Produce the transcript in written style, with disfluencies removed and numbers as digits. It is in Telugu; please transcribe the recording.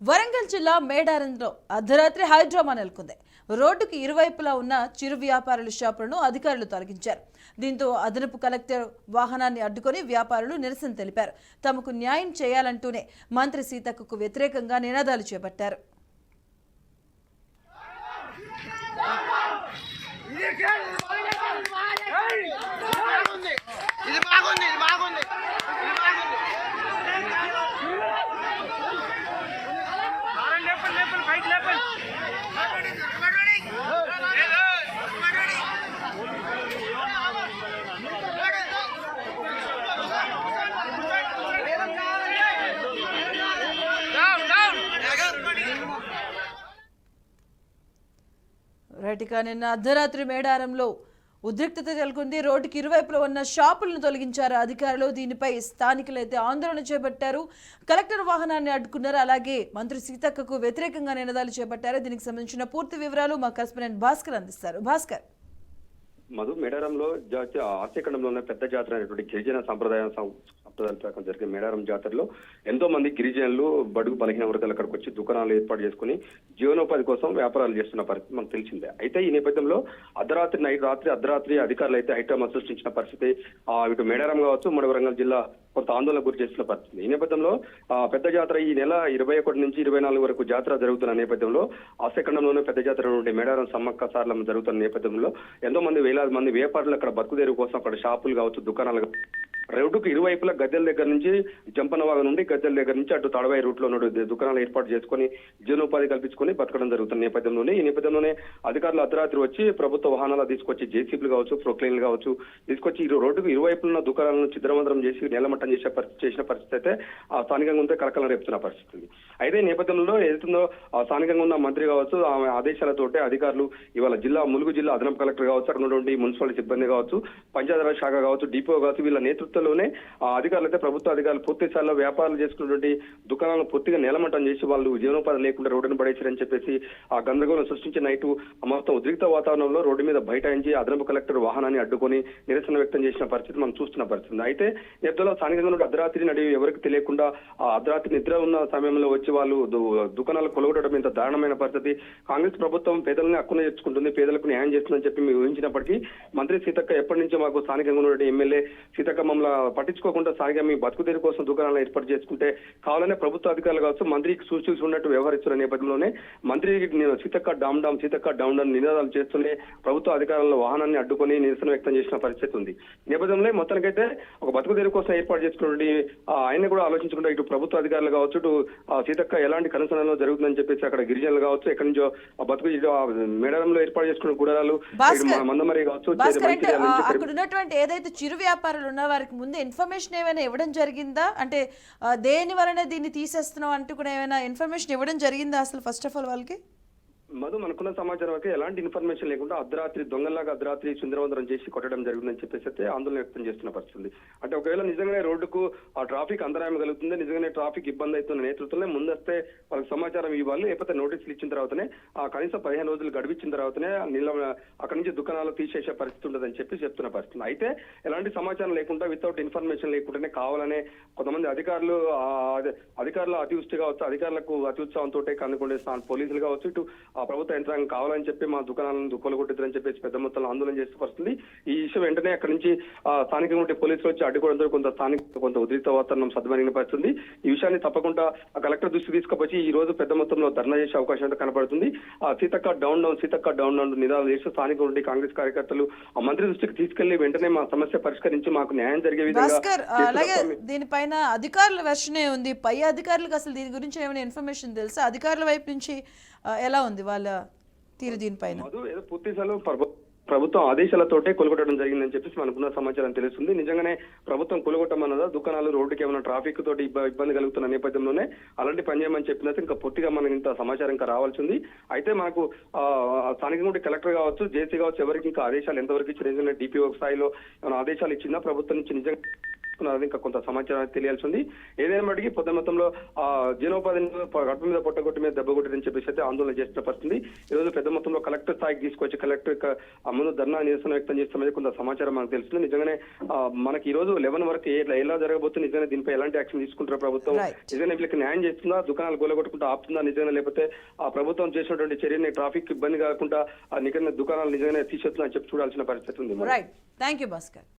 వరంగల్ జిల్లా మేడారంలో అర్ధరాత్రి హైడ్రామా నెలకొంది. రోడ్డుకు ఇరువైపులా ఉన్న చిరు వ్యాపారుల షాపులను అధికారులు తొలగించారు. దీంతో అదనపు కలెక్టర్ వాహనాన్ని అడ్డుకొని వ్యాపారులు నిరసన తెలిపారు. తమకు న్యాయం చేయాలంటూనే మంత్రి సీతక్కకు వ్యతిరేకంగా నినాదాలు చేపట్టారు. రైట్గా నిన్న అర్ధరాత్రి మేడారంలో ఉద్రిక్తత నెలకొంది. రోడ్డుకి ఇరువైపులో ఉన్న షాపులను తొలగించారు అధికారులు. దీనిపై స్థానికులైతే ఆందోళన చేపట్టారు. కలెక్టర్ వాహనాన్ని అడ్డుకున్నారు. అలాగే మంత్రి సీతక్కకు వ్యతిరేకంగా నినాదాలు చేపట్టారు. దీనికి సంబంధించిన పూర్తి వివరాలు మా కరెస్పాండెంట్ భాస్కర్ అందిస్తారు. భాస్కర్, మధు, మేడారంలో ఆసియాఖండంలో ఉన్న పెద్ద జాతర అయినటువంటి గిరిజన సంప్రదాయాల ప్రకారం జరిగే మేడారం జాతరలో ఎంతో మంది గిరిజనులు బడుగు బలహీన వర్గాలు అక్కడికి వచ్చి దుకాణాలు ఏర్పాటు చేసుకుని జీవనోపాధి కోసం వ్యాపారాలు చేస్తున్న పరిస్థితి మనకు తెలిసిందే. అయితే ఈ నేపథ్యంలో అర్ధరాత్రి అధికారులు అయితే హైడ్రామా సృష్టించిన పరిస్థితి ఇటు మేడారం కావచ్చు, వరంగల్ జిల్లా కొంత ఆందోళన గురి చేస్తున్న పరిస్థితి. ఈ నేపథ్యంలో పెద్ద జాతర ఈ నెల 21 నుంచి 24 వరకు జాతర జరుగుతున్న నేపథ్యంలో ఆసియాఖండంలోనే పెద్ద జాతర నుండి మేడారం సమ్మక్క సారలమ్మ జరుగుతున్న నేపథ్యంలో ఎంతో మంది వేలాది మంది వ్యాపారులు అక్కడ బతుకుదేరు కోసం అక్కడ షాపులు కావచ్చు, దుకాణాలు రోడ్డుకు ఇరువైపులా గద్దెల దగ్గర నుంచి జంపనవాగ నుండి గద్దెల దగ్గర నుంచి అటు తడవాయి రూట్ లో దుకాణాలు ఏర్పాటు చేసుకుని జీవనోపాధి కల్పించుకొని బతకడం జరుగుతున్న నేపథ్యంలోనే అధికారులు అర్ధరాత్రి వచ్చి ప్రభుత్వ వాహనాలు తీసుకొచ్చి జేసీబీలు కావచ్చు, ప్రొక్లైన్లు కావచ్చు తీసుకొచ్చి రోడ్డుకు ఇరువైపులున్న దుకాణాలను చిద్రమందరం చేసి నేలమట్టం చేసిన పరిస్థితి అయితే స్థానికంగా ఉంటే కలకలం రేపుతున్న పరిస్థితి. అయితే ఈ నేపథ్యంలో ఏదైతుందో స్థానికంగా ఉన్న మంత్రి కావచ్చు, ఆమె ఆదేశాలతోటే అధికారులు ఇవాళ ములుగు జిల్లా అదనపు కలెక్టర్ కావచ్చు, అక్కడ ఉన్నటువంటి మున్సిపాలిటీ సిబ్బంది కావచ్చు, పంచాయతీరాజ్ శాఖ కావచ్చు, డిపో కావచ్చు, వీళ్ళ నేతృత్వంలోనే అధికారులు అయితే ప్రభుత్వ అధికారులు పూర్తి స్థాయిలో వ్యాపారాలు చేసుకున్నటువంటి దుకాణాలను పూర్తిగా నేలమట్టం చేసి వాళ్ళు జీవనోపాధి లేకుండా రోడ్డును పడేశారని చెప్పేసి ఆ గందరగోళం సృష్టించిన నైటు మొత్తం ఉద్రిక్త వాతావరణంలో రోడ్డు మీద బైఠాయించి అదనపు కలెక్టర్ వాహనాన్ని అడ్డుకొని నిరసన వ్యక్తం చేసిన పరిస్థితి మనం చూస్తున్న పరిస్థితి. అయితే నేపథ్యంలో స్థానికంగా అర్ధరాత్రి నడి ఎవరికి తెలియకుండా అర్ధరాత్రి నిద్ర ఉన్న సమయంలో వచ్చి వాళ్ళు దుకాణాలు కొలగొట్టడం ఇంత దారుణమైన పరిస్థితి. కాంగ్రెస్ ప్రభుత్వం పేదలను హక్కున చేర్చుకుంటుంది, పేదలకు న్యాయం చేస్తుందని చెప్పి మేము ఊహించినప్పటికీ మంత్రి సీతక్క ఎప్పటి నుంచో మాకు స్థానికంగా ఉన్న ఎమ్మెల్యే సీతక్క మమ్మల్ని పట్టించుకోకుండా స్థానికంగా మీ బతుకుదేరి కోసం దుకాణాలు ఏర్పాటు చేసుకుంటే కావాలనే ప్రభుత్వ అధికారులు కావచ్చు మంత్రికి సూచనలు ఉన్నట్టు వ్యవహరిస్తున్న నేపథ్యంలోనే మంత్రి సీతక్క డౌన్ డౌన్ నినాదాలు చేస్తూనే ప్రభుత్వ అధికారుల వాహనాన్ని అడ్డుకొని నిరసన వ్యక్తం చేసిన పరిస్థితి ఉంది. నేపథ్యంలో మొత్తానికైతే ఒక బతుకుదేరి కోసం ఏర్పాటు చేసుకున్నటువంటి ఆయన కూడా ఆలోచించకుండా ఇటు ప్రభుత్వ అధికారులు కావచ్చు, ఇటు సీతక్క ఎలాంటి కనుసనలో జరుగుతుందని చెప్పేసి అక్కడ గిరిజనులు కావచ్చు, ఎక్కడి నుంచో మేడారంలో ఏర్పాటు చేసుకున్న గుడారాలు మందమరి కావచ్చు, అక్కడ ఉన్నటువంటి ఏదైతే చిరు వ్యాపారులు ఉన్న వారికి ముందు ఇన్ఫర్మేషన్ ఏమైనా ఇవ్వడం జరిగిందా? అంటే దేని వలన దీన్ని తీసేస్తున్నాం అంటూ కూడా ఏమైనా ఇన్ఫర్మేషన్ ఇవ్వడం జరిగిందా అసలు ఫస్ట్ ఆఫ్ ఆల్ వాళ్ళకి? మధు, మనకున్న సమాచారం వరకు ఎలాంటి ఇన్ఫర్మేషన్ లేకుండా అర్ధరాత్రి సుందరవందరం చేసి కొట్టడం జరిగిందని చెప్పేసి అయితే ఆందోళన వ్యక్తం చేస్తున్న పరిస్థితి. అంటే ఒకవేళ నిజంగానే రోడ్డుకు ఆ ట్రాఫిక్ అంతరాయం కలుగుతుంది, నిజంగానే ట్రాఫిక్ ఇబ్బంది అవుతున్న నేతృత్వంలో ముందస్తే వాళ్ళకి సమాచారం ఇవ్వాలి, లేకపోతే నోటీసులు ఇచ్చిన తర్వాతనే కనీసం 15 రోజులు గడిపించిన తర్వాతనే అక్కడి నుంచి దుకాణాలు తీసేసే పరిస్థితి ఉండదని చెప్పి చెప్తున్న పరిస్థితి. అయితే ఎలాంటి సమాచారం లేకుండా వితౌట్ ఇన్ఫర్మేషన్ లేకుండానే కావాలనే కొంతమంది అధికారులు అతివృష్టి కావచ్చు, అధికారులకు అత్యుత్సాహంతో కనుకొండే పోలీసులు కావచ్చు, ఇటు ప్రభుత్వ యంత్రాంగం కావాలని చెప్పి మా దుకాణాలను కొలగొట్టిద్దని చెప్పేసి పెద్ద మొత్తంలో ఆందోళన చేస్తూ వస్తుంది. ఈ విషయం వెంటనే అక్కడి నుంచి స్థానికంగా పోలీసులు వచ్చి అడ్డుకోవడంతో కొంత ఉద్రిక్త వాతావరణం సద్మనిగిన పరిస్థితుంది. ఈ విషయాన్ని తప్పకుండా కలెక్టర్ దృష్టి తీసుకువచ్చి ఈ రోజు పెద్ద మొత్తంలో ధర్నా చేసే అవకాశం అయితే కనబడుతుంది. సీతక్క డౌన్ డౌన్ నినాదాలు చేస్తూ స్థానిక కాంగ్రెస్ కార్యకర్తలు మంత్రి దృష్టికి తీసుకెళ్లి వెంటనే మా సమస్య పరిష్కరించి మాకు న్యాయం జరిగే విధంగా. అలాగే దీనిపైన అధికారుల వెర్షనే ఉంది. పై అధికారులకు అసలు దీని గురించి ఏమైనా ఇన్ఫర్మేషన్ తెలుసా? అధికారుల వైపు నుంచి ఎలా ఉంది వాళ్ళ తీరు దీనిపైన? పూర్తి ప్రభుత్వం ఆదేశాలతోటే కొలగొట్టడం జరిగిందని చెప్పేసి మనకున్న సమాచారం తెలుస్తుంది. నిజంగానే ప్రభుత్వం కొలగొట్టమన్నదా, దుకాణాలు రోడ్డుకి ఏమైనా ట్రాఫిక్ తోటి ఇబ్బంది కలుగుతున్న నేపథ్యంలోనే అలాంటి పని చేయమని చెప్పినట్టు ఇంకా పూర్తిగా మనకి ఇంత సమాచారం ఇంకా రావాల్సింది. అయితే మనకు స్థానికంగా కలెక్టర్ కావచ్చు, జేసీ కావచ్చు, ఎవరికి ఇంకా ఆదేశాలు ఎంతవరకు ఇచ్చిన డిపిఓ స్థాయిలో ఏమైనా ఆదేశాలు ఇచ్చిందా ప్రభుత్వం నుంచి నిజంగా తీసుకున్నారని ఇంకా కొంత సమాచారం తెలియాల్సి ఉంది. ఏదైనా మటుకి పొద్దు మొత్తంలో జీవనోపాధిని గడప మీద పొట్టగొట్టు మీద దెబ్బ కొట్టిరని చెప్పేసి అయితే ఆందోళన చేసిన పరిస్థితి. ఈ రోజు పెద్ద మొత్తంలో కలెక్టర్ స్థాయికి తీసుకొచ్చి కలెక్టర్ ముందు ధర్నా నిరసన వ్యక్తం చేస్తామని కొంత సమాచారం మనకు తెలుస్తుంది. నిజంగానే మనకి ఈ రోజు 11 వరకు ఎలా జరగబోతుంది, నిజంగా దీనిపై ఎలాంటి యాక్షన్ తీసుకుంటారు ప్రభుత్వం, నిజంగా వీళ్ళకి న్యాయం చేస్తుందా, దుకాణాలు గొల్లగొట్టుకుంటూ ఆపుతుందా, నిజంగా లేకపోతే ఆ ప్రభుత్వం చేసినటువంటి చర్యని ట్రాఫిక్ ఇబ్బంది కాకుండా నిజంగా దుకాణాలు నిజంగానే తీసేస్తుందని చెప్పి చూడాల్సిన పరిస్థితి ఉంది. Right, thank you Bhaskar.